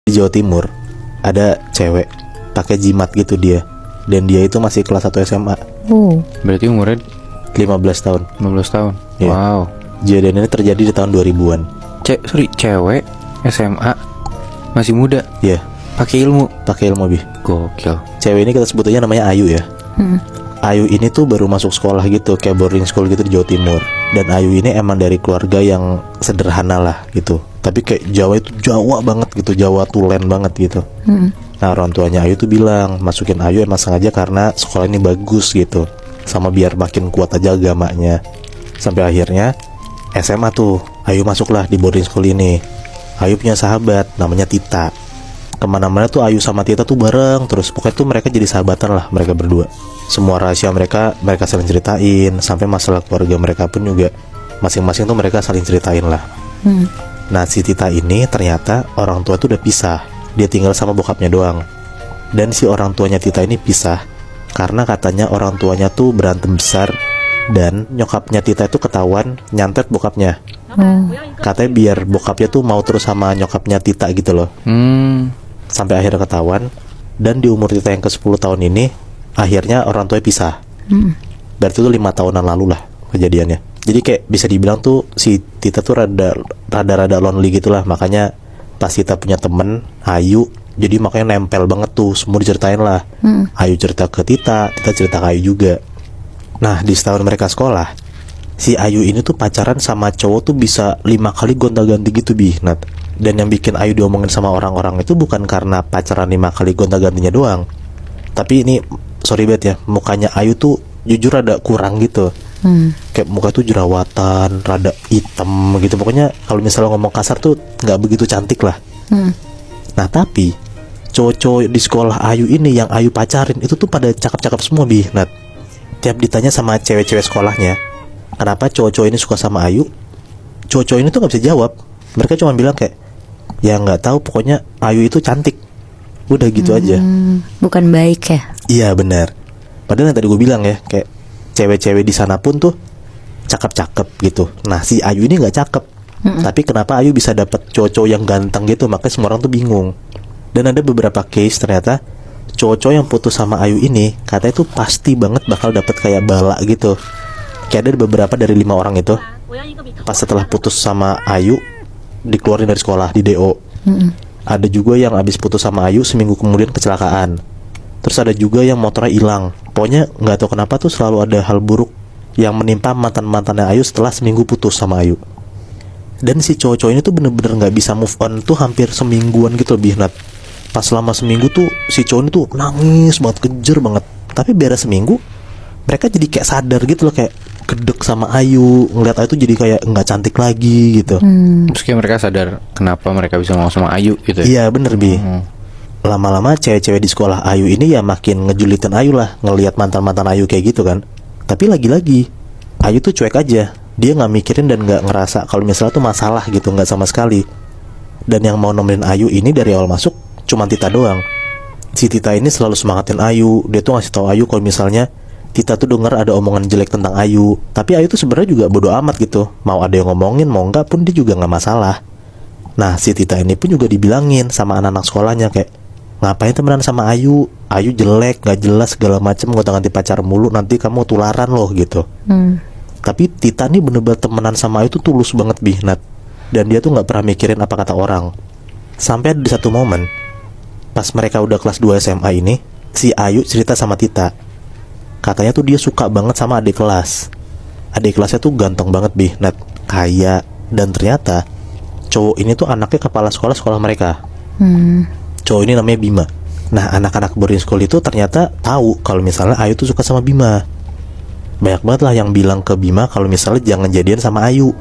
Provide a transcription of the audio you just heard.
Di Jawa Timur ada cewek pakai jimat gitu dia, dan dia itu masih kelas 1 SMA. Berarti umurnya 15 tahun. 15 tahun. Iya. Wow. Kejadian ini terjadi di tahun 2000-an. Cewek SMA masih muda Iya, pakai ilmu. pakai ilmu Bi. Gokil. Cewek ini kita sebutnya namanya Ayu ya. Ayu ini tuh baru masuk sekolah gitu, kayak boarding school gitu di Jawa Timur. Dan Ayu ini emang dari keluarga yang sederhana lah gitu. Tapi kayak Jawa itu Jawa banget gitu, Jawa tulen banget gitu. Nah orang tuanya Ayu tuh bilang masukin Ayu emang sengaja karena sekolah ini bagus gitu, sama biar makin kuat aja agamanya. Sampai akhirnya SMA tuh Ayu masuklah di boarding school ini. Ayu punya sahabat namanya Tita. Kemana-mana tuh Ayu sama Tita tuh bareng terus. Pokoknya tuh mereka jadi sahabatan lah, mereka berdua. Semua rahasia mereka saling ceritain. Sampai masalah keluarga mereka pun juga masing-masing tuh mereka saling ceritain lah. Nah si Tita ini ternyata orang tua tuh udah pisah. Dia tinggal sama bokapnya doang. Dan si orang tuanya Tita ini pisah karena katanya orang tuanya tuh berantem besar. Dan nyokapnya Tita itu ketahuan nyantet bokapnya. Katanya biar bokapnya tuh mau terus sama nyokapnya Tita gitu loh. Sampai akhirnya ketahuan. Dan di umur Tita yang ke-10 tahun ini akhirnya orang tuanya pisah. Berarti itu 5 tahunan lalu lah kejadiannya. Jadi kayak bisa dibilang tuh si Tita tuh rada lonely gitulah. Makanya pas Tita punya temen Ayu, jadi makanya nempel banget tuh, semua diceritain lah. Ayu cerita ke Tita, Tita cerita ke Ayu juga. Nah di setahun mereka sekolah, si Ayu ini tuh pacaran sama cowok tuh bisa 5 kali gonta-ganti gitu Bi, Nat. Dan yang bikin Ayu diomongin sama orang-orang itu bukan karena pacaran 5 kali gonta-gantinya doang. Tapi ini sorry banget ya, mukanya Ayu tuh jujur ada kurang gitu. Kayak muka tuh jerawatan, rada hitam gitu. Pokoknya kalau misalnya ngomong kasar tuh nggak begitu cantik lah. Nah tapi cowok-cowok di sekolah Ayu ini yang Ayu pacarin itu tuh pada cakep-cakep semua Bi, Nat. Tiap ditanya sama cewek-cewek sekolahnya kenapa cowok-cowok ini suka sama Ayu, cowok-cowok ini tuh nggak bisa jawab. Mereka cuma bilang kayak ya nggak tahu, pokoknya Ayu itu cantik. Udah gitu aja. Bukan baik ya? Iya benar. Padahal yang tadi gue bilang ya, kayak cewek-cewek di sana pun tuh cakep-cakep gitu. Nah si Ayu ini nggak cakep. Tapi kenapa Ayu bisa dapet cowok-cowok yang ganteng gitu? Makanya semua orang tuh bingung. Dan ada beberapa case ternyata cowok-cowok yang putus sama Ayu ini katanya tuh pasti banget bakal dapet kayak bala gitu. Kayak ada beberapa dari 5 orang itu pas setelah putus sama Ayu dikeluarin dari sekolah, di DO. Ada juga yang abis putus sama Ayu seminggu kemudian kecelakaan. Terus ada juga yang motornya hilang. Pokoknya nggak tahu kenapa tuh selalu ada hal buruk yang menimpa mantan-mantannya Ayu setelah seminggu putus sama Ayu. Dan si cowok-cowok ini tuh bener-bener nggak bisa move on tuh hampir semingguan gitu lebih, Nat. Pas selama seminggu tuh si cowok ini tuh nangis banget, kejer banget. Tapi beres seminggu mereka jadi kayak sadar gitu loh, kayak gedek sama Ayu, ngeliat Ayu tuh jadi kayak nggak cantik lagi gitu. Terus kayak mereka sadar kenapa mereka bisa ngomong sama Ayu gitu ya. Iya bener Bi. Lama-lama cewek-cewek di sekolah Ayu ini ya makin ngejulitin Ayu lah, ngelihat mantan-mantan Ayu kayak gitu kan. Tapi lagi-lagi Ayu tuh cuek aja. Dia nggak mikirin dan nggak ngerasa kalau misalnya tuh masalah gitu, nggak sama sekali. Dan yang mau nemenin Ayu ini dari awal masuk cuma Tita doang. Si Tita ini selalu semangatin Ayu. Dia tuh ngasih tahu Ayu kalau misalnya Tita tuh dengar ada omongan jelek tentang Ayu. Tapi Ayu tuh sebenarnya juga bodo amat gitu. Mau ada yang ngomongin, mau enggak pun dia juga nggak masalah. Nah si Tita ini pun juga dibilangin sama anak-anak sekolahnya kayak, ngapain temenan sama Ayu? Ayu jelek, nggak jelas segala macem, gonta-ganti pacar mulu, nanti kamu tularan loh gitu. Tapi Tita nih bener-bener temenan sama Ayu tuh tulus banget Bi, Nat. Dan dia tuh nggak pernah mikirin apa kata orang. Sampai ada di satu momen pas mereka udah kelas 2 SMA ini, si Ayu cerita sama Tita. Katanya tuh dia suka banget sama adik kelas. Adik kelasnya tuh ganteng banget Bi, Nat, kaya. Dan ternyata cowok ini tuh anaknya kepala sekolah mereka. Cowok ini namanya Bima. Nah anak-anak boarding school itu ternyata tahu kalau misalnya Ayu tuh suka sama Bima. Banyak banget lah yang bilang ke Bima kalau misalnya jangan jadian sama Ayu.